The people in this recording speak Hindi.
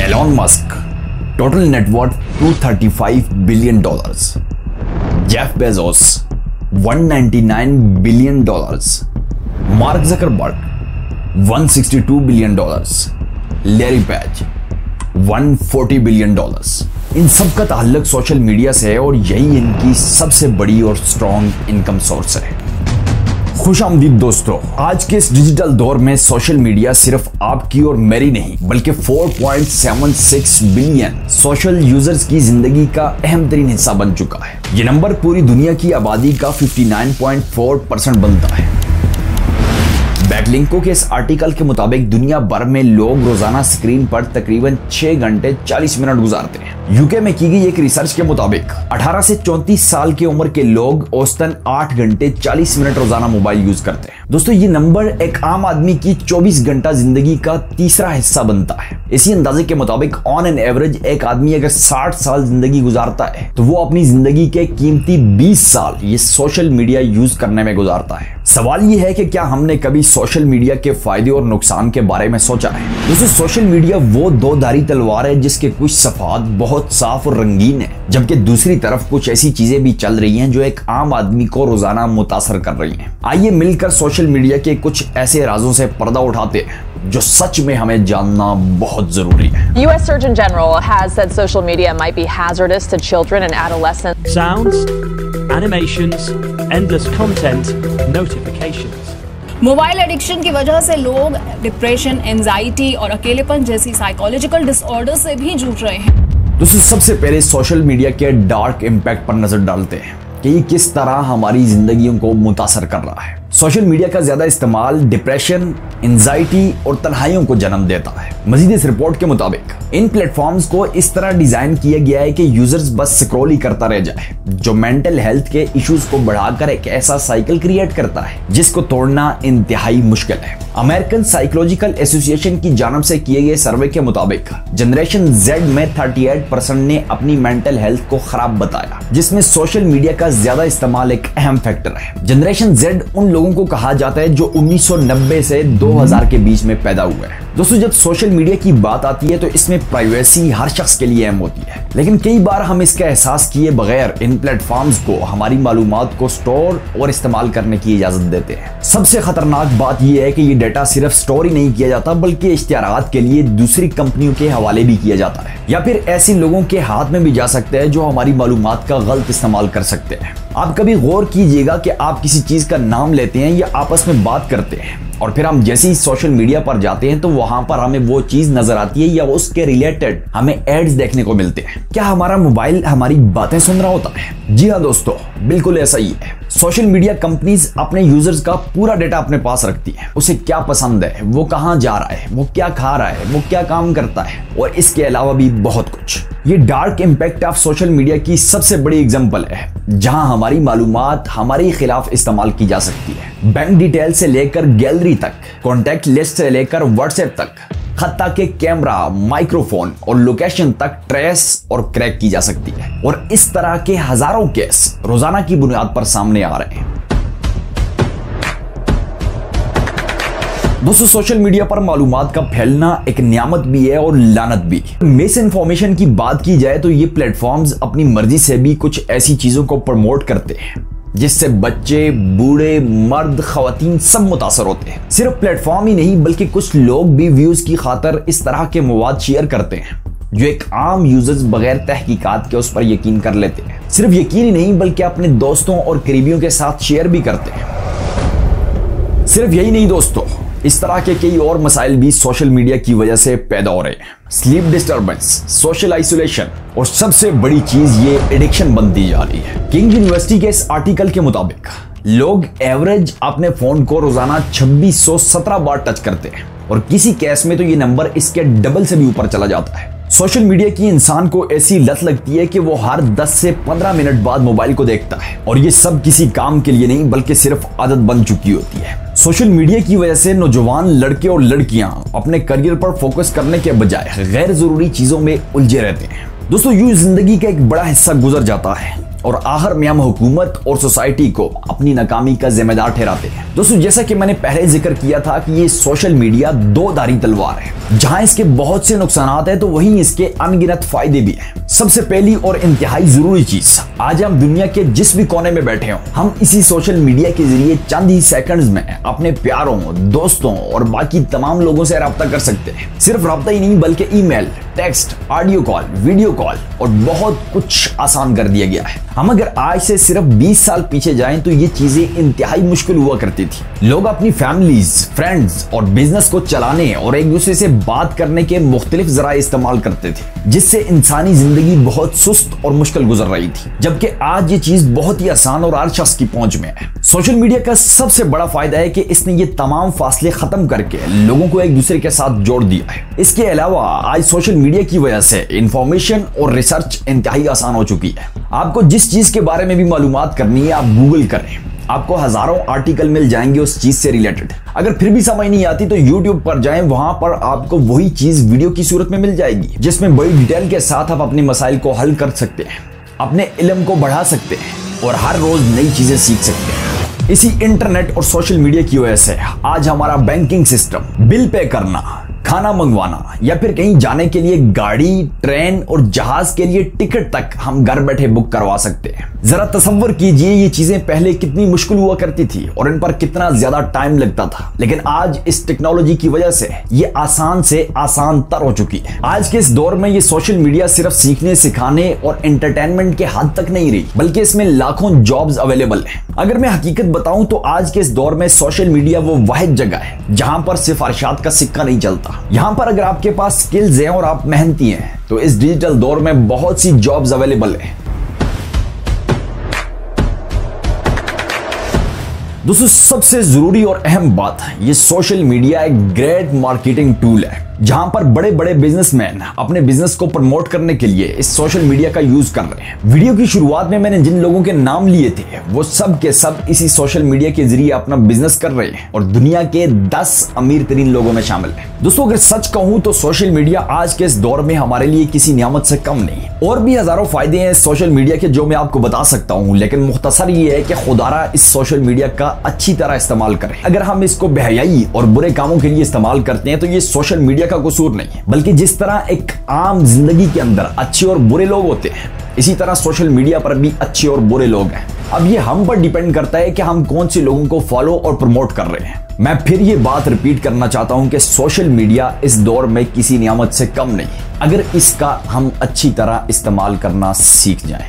Elon Musk, total net worth $235 billion. Jeff Bezos, $199 billion. Mark Zuckerberg, $162 billion. Larry Page, $140 billion. इन सब का ताल्लुक सोशल मीडिया से है और यही इनकी सबसे बड़ी और स्ट्रॉन्ग इनकम सोर्स है। खुशामदीद दोस्तों, आज के इस डिजिटल दौर में सोशल मीडिया सिर्फ आपकी और मेरी नहीं बल्कि 4.76 बिलियन सोशल यूजर्स की जिंदगी का अहम तरीन हिस्सा बन चुका है। ये नंबर पूरी दुनिया की आबादी का 59.4% बनता है। बैकलिंको के इस आर्टिकल के मुताबिक दुनिया भर में लोग रोजाना स्क्रीन पर तकरीबन 6 घंटे 40 मिनट गुजारते हैं। यूके में की गई एक रिसर्च के मुताबिक 18 से 34 साल की उम्र के लोग औसतन 8 घंटे 40 मिनट रोजाना मोबाइल यूज करते हैं। दोस्तों, ये नंबर एक आम आदमी की 24 घंटा जिंदगी का तीसरा हिस्सा बनता है। इसी अंदाजे के मुताबिक ऑन एन एवरेज एक आदमी अगर 60 साल जिंदगी गुजारता है तो वो अपनी जिंदगी के कीमती 20 साल ये सोशल मीडिया यूज करने में गुजारता है। सवाल ये है कि क्या हमने कभी सोशल मीडिया के फायदे और नुकसान के बारे में सोचा है? दोस्तों, सोशल मीडिया वो दो धारी तलवार है जिसके कुछ सफात बहुत साफ और रंगीन है, जबकि दूसरी तरफ कुछ ऐसी चीजें भी चल रही हैं जो एक आम आदमी को रोजाना मुतासर कर रही हैं। आइए मिलकर सोशल मीडिया के कुछ ऐसे राजों से पर्दा उठाते हैं जो सच में हमें जानना बहुत जरूरी है। US Surgeon General has said social media might be hazardous to children and adolescents. Sounds, animations, endless content, notifications. Mobile addiction की वजह से लोग डिप्रेशन, एंजाइटी और अकेलेपन जैसी साइकोलॉजिकल डिसऑर्डर से भी जूझ रहे हैं। दोस्तों, सबसे पहले सोशल मीडिया के डार्क इम्पैक्ट पर नजर डालते हैं कि ये किस तरह हमारी जिंदगियों को मुतासर कर रहा है। सोशल मीडिया का ज्यादा इस्तेमाल डिप्रेशन, एंजाइटी और तन्हाइयों को जन्म देता है। मजीद इस रिपोर्ट के मुताबिक इन प्लेटफॉर्म्स को इस तरह डिजाइन किया गया है कि यूजर्स बस स्क्रॉल ही करता रह जाए, जो मेंटल हेल्थ के इश्यूज को बढ़ाकर एक ऐसा साइकिल क्रिएट करता है जिसको तोड़ना इंतहाई मुश्किल है। अमेरिकन साइकोलॉजिकल एसोसिएशन की जानिब से किए गए सर्वे के मुताबिक जनरेशन Z में 38% ने अपनी मेंटल हेल्थ को खराब बताया, जिसमें सोशल मीडिया का ज्यादा इस्तेमाल एक अहम फैक्टर है। जनरेशन Z उन लोगों को कहा जाता है जो 1990 से 2000 के बीच में पैदा हुए हैं। दोस्तों, जब सोशल मीडिया की बात आती है तो इसमें प्राइवेसी हर शख्स के लिए अहम होती है, लेकिन कई बार हम इसका एहसास किए बगैर इन प्लेटफॉर्म्स को हमारी मालूमात को स्टोर और इस्तेमाल करने की इजाजत देते हैं। सबसे खतरनाक बात यह है कि ये डाटा सिर्फ स्टोर ही नहीं किया जाता बल्कि इश्तिहारात के लिए दूसरी कंपनियों के हवाले भी किया जाता है, या फिर ऐसे लोगों के हाथ में भी जा सकते हैं जो हमारी मालूमात का गलत इस्तेमाल कर सकते हैं। आप कभी गौर कीजिएगा कि आप किसी चीज का नाम लेते हैं या आपस में बात करते हैं और फिर हम जैसे ही सोशल मीडिया पर जाते हैं तो वहां पर हमें वो चीज नजर आती है या उसके रिलेटेड हमें एड्स देखने को मिलते हैं। क्या हमारा मोबाइल हमारी बातें सुन रहा होता है? जी हाँ दोस्तों, बिल्कुल ऐसा ही है। सोशल मीडिया कंपनीज अपने यूजर्स का पूरा डेटा अपने पास रखती है। उसे क्या पसंद है, वो कहां जा रहा है, वो क्या खा रहा है, वो क्या काम करता है और इसके अलावा भी बहुत कुछ। ये dark impact of social media की सबसे बड़ी एग्जांपल है जहां हमारी मालूमात हमारे खिलाफ इस्तेमाल की जा सकती है। बैंक डिटेल से लेकर गैलरी तक, कॉन्टैक्ट लिस्ट से लेकर व्हाट्सएप तक, खत्ता के कैमरा, माइक्रोफोन और लोकेशन तक ट्रेस और क्रैक की जा सकती है। और इस तरह के हजारों केस रोजाना की बुनियाद पर सामने आ रहे हैं। दोस्तों, सोशल मीडिया पर मालूमात का फैलना एक नियामत भी है और लानत भी। मिस इन्फॉर्मेशन की बात की जाए तो ये प्लेटफॉर्म्स अपनी मर्जी से भी कुछ ऐसी चीजों को प्रमोट करते हैं जिससे बच्चे, बूढ़े, मर्द, खवातीन सब मुतासर होते हैं। सिर्फ प्लेटफॉर्म ही नहीं बल्कि कुछ लोग भी व्यूज की खातर इस तरह के मवाद शेयर करते हैं जो एक आम यूजर्स बगैर तहकीकात के उस पर यकीन कर लेते हैं। सिर्फ यकीन ही नहीं बल्कि अपने दोस्तों और करीबियों के साथ शेयर भी करते हैं। सिर्फ यही नहीं दोस्तों, इस तरह के कई और मसाइल भी सोशल मीडिया की वजह से पैदा हो रहे हैं। स्लीप डिस्टर्बेंस, सोशल आइसोलेशन और सबसे बड़ी चीज ये एडिक्शन बनती जा रही है। किंग यूनिवर्सिटी के इस आर्टिकल के मुताबिक लोग एवरेज अपने फोन को रोजाना 2617 बार टच करते हैं और किसी केस में तो ये नंबर इसके डबल से भी ऊपर चला जाता है। सोशल मीडिया की इंसान को ऐसी लत लगती है कि वो हर 10 से 15 मिनट बाद मोबाइल को देखता है और ये सब किसी काम के लिए नहीं बल्कि सिर्फ आदत बन चुकी होती है। सोशल मीडिया की वजह से नौजवान लड़के और लड़कियां अपने करियर पर फोकस करने के बजाय गैर जरूरी चीजों में उलझे रहते हैं। दोस्तों, यूं जिंदगी का एक बड़ा हिस्सा गुजर जाता है और आखिर में हम हुकूमत और सोसाइटी को अपनी नाकामी का जिम्मेदार ठहराते हैं। दोस्तों, जैसा कि मैंने पहले जिक्र किया था कि ये सोशल मीडिया दो धारी तलवार है। जहां इसके बहुत से नुकसान हैं तो वहीं इसके अनगिनत फायदे भी हैं। सबसे पहली और इंतहाई जरूरी चीज, आज हम दुनिया के जिस भी कोने में बैठे हों, हम इसी सोशल मीडिया के जरिए चंद ही सेकंड्स में अपने प्यारों, दोस्तों और बाकी तमाम लोगों से राब्ता कर सकते हैं। सिर्फ राब्ता ही नहीं बल्कि email, text, audio call, video call और बहुत कुछ आसान कर दिया गया है। हम अगर आज से सिर्फ 20 साल पीछे जाएं तो ये चीजें इंतहाई मुश्किल हुआ करती थी। लोग अपनी फैमिलीज, फ्रेंड्स और बिजनेस को चलाने और एक दूसरे से बात करने के मुख्तलिफ जराए इस्तेमाल करते थे, जिससे इंसानी जिंदगी बहुत सुस्त और मुश्किल गुजर रही थी। जबकि आज ये चीज बहुत ही आसान और हर शख्स की पहुंच में है। सोशल मीडिया का सबसे बड़ा फायदा है कि इसने ये तमाम फासले खत्म करके लोगों को एक दूसरे के साथ जोड़ दिया है। इसके अलावा आज सोशल मीडिया की वजह से इंफॉर्मेशन और रिसर्च इंतहाई आसान हो चुकी है। आपको जिस चीज के बारे में भी मालूमात करनी है, आप गूगल करें, आपको हजारों आर्टिकल मिल जाएंगे उस चीज से रिलेटेड। अगर फिर भी समझ नहीं आती तो YouTube पर जाएं, वहां पर आपको वही चीज वीडियो की सूरत में मिल जाएगी, जिसमें बड़ी डिटेल के साथ आप अपने मसाइल को हल कर सकते हैं, अपने इल्म को बढ़ा सकते हैं और हर रोज नई चीजें सीख सकते हैं। इसी इंटरनेट और सोशल मीडिया की वजह से आज हमारा बैंकिंग सिस्टम, बिल पे करना, खाना मंगवाना या फिर कहीं जाने के लिए गाड़ी, ट्रेन और जहाज के लिए टिकट तक हम घर बैठे बुक करवा सकते हैं। जरा तसव्वुर कीजिए ये चीजें पहले कितनी मुश्किल हुआ करती थी और इन पर कितना ज्यादा टाइम लगता था, लेकिन आज इस टेक्नोलॉजी की वजह से ये आसान से आसान तर हो चुकी है। आज के इस दौर में ये सोशल मीडिया सिर्फ सीखने, सिखाने और एंटरटेनमेंट के हद तक नहीं रही, बल्कि इसमें लाखों जॉब्स अवेलेबल हैं। अगर मैं हकीकत बताऊं तो आज के इस दौर में सोशल मीडिया वो वाहिद जगह है जहां पर सिफारिशात का सिक्का नहीं चलता। यहां पर अगर आपके पास स्किल्स हैं और आप मेहनती हैं तो इस डिजिटल दौर में बहुत सी जॉब्स अवेलेबल हैं। दोस्तों, सबसे जरूरी और अहम बात, ये सोशल मीडिया एक ग्रेट मार्केटिंग टूल है, जहां पर बड़े बड़े बिजनेसमैन अपने बिजनेस को प्रमोट करने के लिए इस सोशल मीडिया का यूज कर रहे हैं। वीडियो की शुरुआत में मैंने जिन लोगों के नाम लिए थे वो सब के सब इसी सोशल मीडिया के जरिए अपना बिजनेस कर रहे हैं और दुनिया के 10 अमीर तरीन लोगों में शामिल हैं। दोस्तों, अगर सच कहूं तो सोशल मीडिया आज के इस दौर में हमारे लिए किसी नियामत से कम नहीं। और भी हजारों फायदे हैं सोशल मीडिया के जो मैं आपको बता सकता हूं, लेकिन मुख्तसर ये है कि खुदारा इस सोशल मीडिया का अच्छी तरह इस्तेमाल करें। अगर हम इसको बेहयाई और बुरे कामों के लिए इस्तेमाल करते हैं तो ये सोशल मीडिया का कसूर नहीं है, बल्कि जिस तरह एक आम जिंदगी के अंदर अच्छे और बुरे लोग होते हैं, इसी तरह सोशल मीडिया पर भी अच्छे और बुरे लोग हैं। अब ये हम पर डिपेंड करता है कि हम कौन से लोगों को फॉलो और प्रमोट कर रहे हैं। मैं फिर ये बात रिपीट करना चाहता हूं कि सोशल मीडिया इस दौर में किसी नियामत से कम नहीं, अगर इसका हम अच्छी तरह इस्तेमाल करना सीख जाएं।